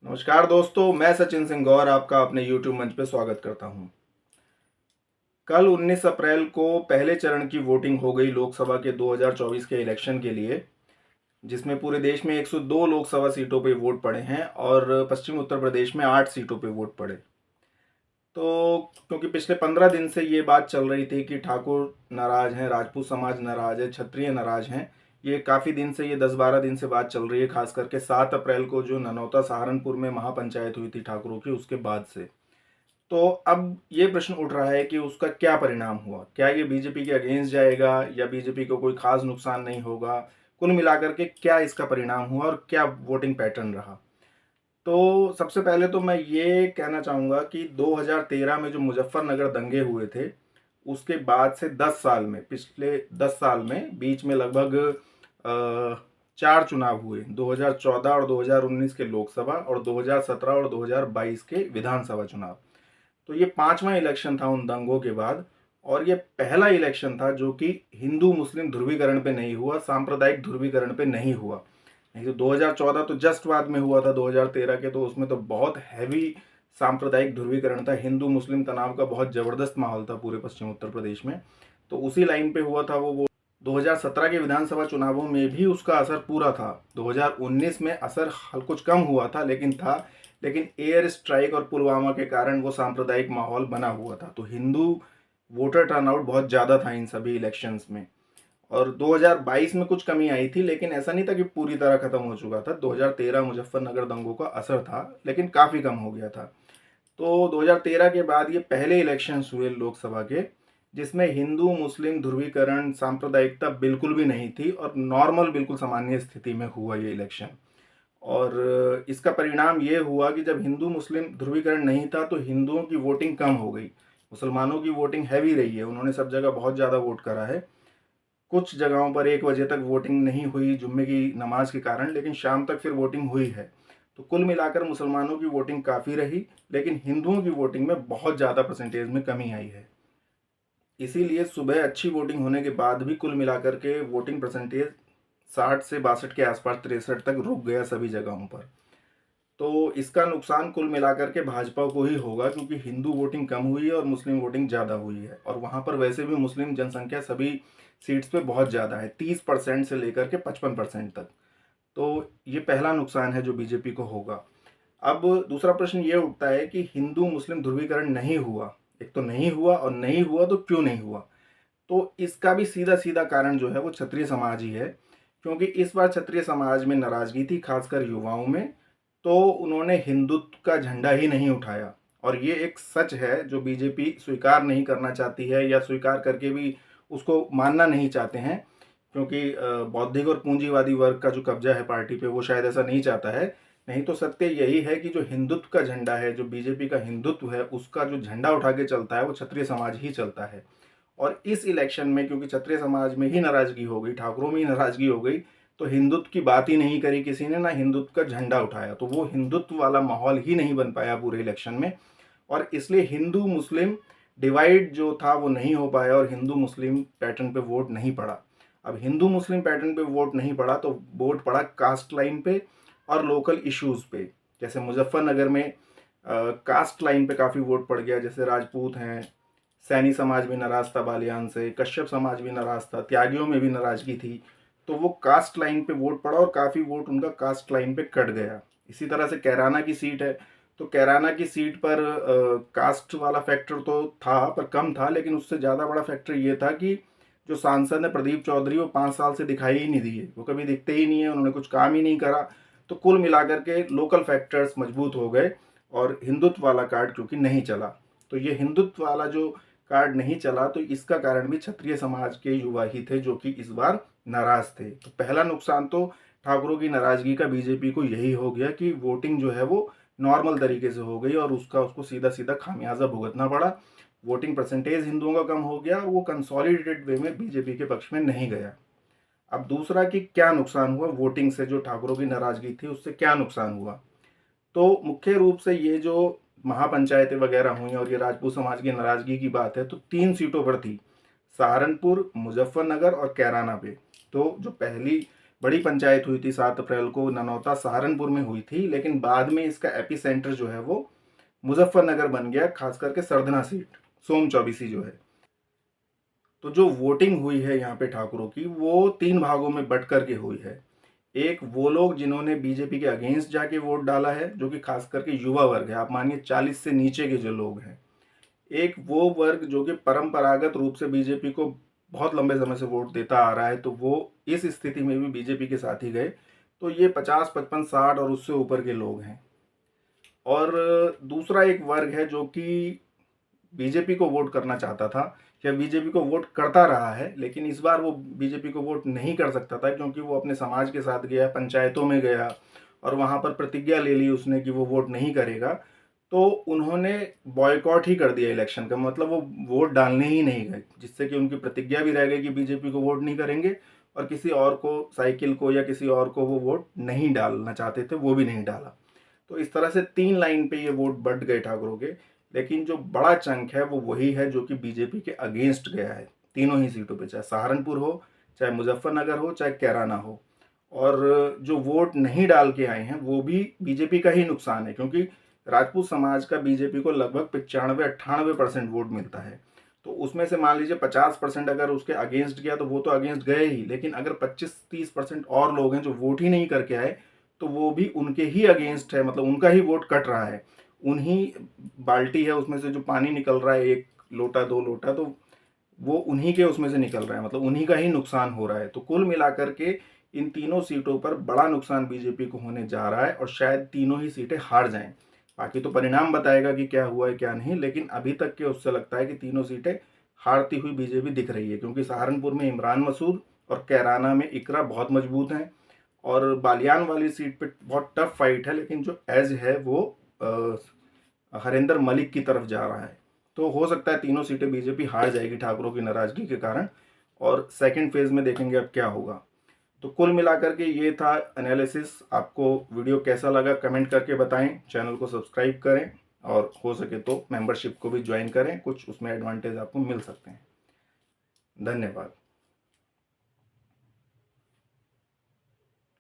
नमस्कार दोस्तों, मैं सचिन सिंह गौर आपका अपने YouTube मंच पे स्वागत करता हूं। कल 19 अप्रैल को पहले चरण की वोटिंग हो गई लोकसभा के 2024 के इलेक्शन के लिए, जिसमें पूरे देश में 102 लोकसभा सीटों पे वोट पड़े हैं और पश्चिम उत्तर प्रदेश में 8 सीटों पे वोट पड़े। तो क्योंकि पिछले 15 दिन से ये बात चल रही थी कि ठाकुर नाराज हैं, राजपूत समाज नाराज है, क्षत्रिय नाराज हैं। ये काफ़ी दिन से, ये 10-12 दिन से बात चल रही है, खास करके 7 अप्रैल को जो ननौता सहारनपुर में महापंचायत हुई थी ठाकुरों की, उसके बाद से। तो अब ये प्रश्न उठ रहा है कि उसका क्या परिणाम हुआ? क्या ये बीजेपी के अगेंस्ट जाएगा या बीजेपी को कोई खास नुकसान नहीं होगा? कुल मिलाकर के क्या इसका परिणाम हुआ और क्या वोटिंग पैटर्न रहा? तो सबसे पहले तो मैं ये कहना चाहूँगा कि 2013 में जो मुजफ्फरनगर दंगे हुए थे, उसके बाद से 10 साल में, पिछले 10 साल में बीच में लगभग 4 चुनाव हुए, 2014 और 2019 के लोकसभा और 2017 और 2022 के विधानसभा चुनाव। तो ये 5वां इलेक्शन था उन दंगों के बाद, और ये पहला इलेक्शन था जो कि हिंदू मुस्लिम ध्रुवीकरण पे नहीं हुआ, सांप्रदायिक ध्रुवीकरण पे नहीं हुआ। नहीं तो 2014 तो जस्ट बाद में हुआ था 2013 के, तो उसमें तो बहुत हैवी सांप्रदायिक ध्रुवीकरण था, हिंदू मुस्लिम तनाव का बहुत ज़बरदस्त माहौल था पूरे पश्चिम उत्तर प्रदेश में। तो उसी लाइन पे हुआ था वो 2017 के विधानसभा चुनावों में भी उसका असर पूरा था। 2019 में असर कुछ कम हुआ था, लेकिन था। लेकिन एयर स्ट्राइक और पुलवामा के कारण वो सांप्रदायिक माहौल बना हुआ था, तो हिंदू वोटर टर्नआउट बहुत ज़्यादा था इन सभी इलेक्शंस में। और 2022 में कुछ कमी आई थी, लेकिन ऐसा नहीं था कि पूरी तरह खत्म हो चुका था। 2013 मुजफ्फरनगर दंगों का असर था, लेकिन काफ़ी कम हो गया था। तो 2013 के बाद ये पहले इलेक्शन हुए लोकसभा के, जिसमें हिंदू मुस्लिम ध्रुवीकरण सांप्रदायिकता बिल्कुल भी नहीं थी और नॉर्मल, बिल्कुल सामान्य स्थिति में हुआ ये इलेक्शन। और इसका परिणाम ये हुआ कि जब हिंदू मुस्लिम ध्रुवीकरण नहीं था तो हिंदुओं की वोटिंग कम हो गई, मुसलमानों की वोटिंग हैवी रही है, उन्होंने सब जगह बहुत ज़्यादा वोट करा है। कुछ जगहों पर 1 बजे तक वोटिंग नहीं हुई जुम्मे की नमाज के कारण, लेकिन शाम तक फिर वोटिंग हुई है। तो कुल मिलाकर मुसलमानों की वोटिंग काफ़ी रही, लेकिन हिंदुओं की वोटिंग में बहुत ज़्यादा परसेंटेज में कमी आई है। इसीलिए सुबह अच्छी वोटिंग होने के बाद भी कुल मिलाकर के वोटिंग परसेंटेज 60 से 62 के आसपास, 63 तक रुक गया सभी जगहों पर। तो इसका नुकसान कुल मिलाकर के भाजपा को ही होगा, क्योंकि हिंदू वोटिंग कम हुई है और मुस्लिम वोटिंग ज़्यादा हुई है, और वहाँ पर वैसे भी मुस्लिम जनसंख्या सभी सीट्स पे बहुत ज़्यादा है, 30% से लेकर के 55% तक। तो ये पहला नुकसान है जो बीजेपी को होगा। अब दूसरा प्रश्न ये उठता है कि हिंदू मुस्लिम ध्रुवीकरण नहीं हुआ, एक तो नहीं हुआ, और नहीं हुआ तो क्यों नहीं हुआ? तो इसका भी सीधा सीधा कारण जो है वो क्षत्रिय समाज ही है, क्योंकि इस बार क्षत्रिय समाज में नाराजगी थी, खासकर युवाओं में। तो उन्होंने हिंदुत्व का झंडा ही नहीं उठाया, और ये एक सच है जो बीजेपी स्वीकार नहीं करना चाहती है, या स्वीकार करके भी उसको मानना नहीं चाहते हैं, क्योंकि बौद्धिक और पूंजीवादी वर्ग का जो कब्जा है पार्टी पे, वो शायद ऐसा नहीं चाहता है। नहीं तो सत्य यही है कि जो हिंदुत्व का झंडा है, जो बीजेपी का हिंदुत्व है, उसका जो झंडा उठा के चलता है वो क्षत्रिय समाज ही चलता है। और इस इलेक्शन में क्योंकि क्षत्रिय समाज में ही नाराजगी हो गई, ठाकुरों में ही नाराजगी हो गई, तो हिंदुत्व की बात ही नहीं करी किसी ने, ना हिंदुत्व का झंडा उठाया, तो वो हिंदुत्व वाला माहौल ही नहीं बन पाया पूरे इलेक्शन में। और इसलिए हिंदू मुस्लिम डिवाइड जो था वो नहीं हो पाया, और हिंदू मुस्लिम पैटर्न पे वोट नहीं पड़ा। अब हिंदू मुस्लिम पैटर्न पे वोट नहीं पड़ा तो वोट पड़ा कास्ट लाइन पे और लोकल इश्यूज पे। जैसे मुजफ्फरनगर में कास्ट लाइन पे काफ़ी वोट पड़ गया, जैसे राजपूत हैं, सैनी समाज भी नाराज था बालियान से, कश्यप समाज भी नाराज था, त्यागियों में भी नाराजगी थी। तो वो कास्ट लाइन पे वोट पड़ा और काफ़ी वोट उनका कास्ट लाइन पे कट गया। इसी तरह से कैराना की सीट है, तो कैराना की सीट पर कास्ट वाला फैक्टर तो था पर कम था, लेकिन उससे ज़्यादा बड़ा फैक्टर ये था कि जो सांसद है प्रदीप चौधरी, वो 5 साल से दिखाई ही नहीं दिए, वो कभी दिखते ही नहीं है, उन्होंने कुछ काम ही नहीं करा। तो कुल मिलाकर के लोकल फैक्टर्स मजबूत हो गए, और हिंदुत्व वाला कार्ड क्योंकि नहीं चला। तो ये हिंदुत्व वाला जो कार्ड नहीं चला, तो इसका कारण भी क्षत्रिय समाज के युवा ही थे जो कि इस बार नाराज थे। तो पहला नुकसान तो ठाकुरों की नाराजगी का बीजेपी को यही हो गया कि वोटिंग जो है वो नॉर्मल तरीके से हो गई, और उसको सीधा सीधा खामियाजा भुगतना पड़ा। वोटिंग परसेंटेज हिंदुओं का कम हो गया, वो कंसोलिडेटेड वे में बीजेपी के पक्ष में नहीं गया। अब दूसरा कि क्या नुकसान हुआ वोटिंग से, जो ठाकुरों की नाराजगी थी उससे क्या नुकसान हुआ? तो मुख्य रूप से ये जो महापंचायतें वगैरह हुई और ये राजपूत समाज की नाराजगी की बात है, तो 3 सीटों पर थी, सहारनपुर, मुजफ्फरनगर और कैराना पे। तो जो पहली बड़ी पंचायत हुई थी 7 अप्रैल को, ननौता सहारनपुर में हुई थी, लेकिन बाद में इसका एपी सेंटर जो है वो मुजफ्फरनगर बन गया, खास करके सरधना सीट, सोम चौबीसी जो है। तो जो वोटिंग हुई है यहाँ पे ठाकुरों की, वो 3 भागों में बट करके हुई है। एक वो लोग जिन्होंने बीजेपी के अगेंस्ट जाके वोट डाला है, जो कि खास करके युवा वर्ग है, आप मानिए 40 से नीचे के जो लोग हैं। एक वो वर्ग जो कि परंपरागत रूप से बीजेपी को बहुत लंबे समय से वोट देता आ रहा है, तो वो इस स्थिति में भी बीजेपी के साथ ही गए। तो ये 50, 55, 60 और उससे ऊपर के लोग हैं। और दूसरा एक वर्ग है जो कि बीजेपी को वोट करना चाहता था या बीजेपी को वोट करता रहा है, लेकिन इस बार वो बीजेपी को वोट नहीं कर सकता था, क्योंकि वो अपने समाज के साथ गया, पंचायतों में गया और वहाँ पर प्रतिज्ञा ले ली उसने कि वो वोट नहीं करेगा। तो उन्होंने बॉयकॉट ही कर दिया इलेक्शन का, मतलब वो वोट डालने ही नहीं गए, जिससे कि उनकी प्रतिज्ञा भी रह गई कि बीजेपी को वोट नहीं करेंगे, और किसी और को, साइकिल को या किसी और को वो वोट नहीं डालना चाहते थे, वो भी नहीं डाला। तो इस तरह से 3 लाइन पे ये वोट बढ़ गए ठाकुरों के। लेकिन जो बड़ा चंक है वो वही है जो कि बीजेपी के अगेंस्ट गया है, तीनों ही सीटों पे, चाहे सहारनपुर हो, चाहे मुजफ्फरनगर हो, चाहे कैराना हो। और जो वोट नहीं डाल के आए हैं वो भी बीजेपी का ही नुकसान है, क्योंकि राजपूत समाज का बीजेपी को लगभग 95-98% वोट मिलता है। तो उसमें से मान लीजिए 50% अगर उसके अगेंस्ट गया तो वो तो अगेंस्ट गए ही, लेकिन अगर 25-30% और लोग हैं जो वोट ही नहीं करके आए, तो वो भी उनके ही अगेंस्ट है, मतलब उनका ही वोट कट रहा है। उन्हीं बाल्टी है उसमें से जो पानी निकल रहा है, 1 लोटा 2 लोटा, तो वो उन्हीं के उसमें से निकल रहा है, मतलब उन्हीं का ही नुकसान हो रहा है। तो कुल मिलाकर के इन तीनों सीटों पर बड़ा नुकसान बीजेपी को होने जा रहा है, और शायद तीनों ही सीटें हार जाएं। बाकी तो परिणाम बताएगा कि क्या हुआ है क्या नहीं, लेकिन अभी तक के उससे लगता है कि तीनों सीटें हारती हुई बीजेपी दिख रही है, क्योंकि सहारनपुर में इमरान मसूद और कैराना में इकरा बहुत मजबूत हैं, और बालियान वाली सीट पे बहुत टफ फाइट है, लेकिन जो एज है वो हरिंदर मलिक की तरफ जा रहा है। तो हो सकता है तीनों सीटें बीजेपी हार जाएगी ठाकुरों की नाराजगी के कारण, और सेकंड फेज में देखेंगे अब क्या होगा। तो कुल मिलाकर के ये था एनालिसिस। आपको वीडियो कैसा लगा कमेंट करके बताएं, चैनल को सब्सक्राइब करें, और हो सके तो मेंबरशिप को भी ज्वाइन करें, कुछ उसमें एडवांटेज आपको मिल सकते हैं। धन्यवाद।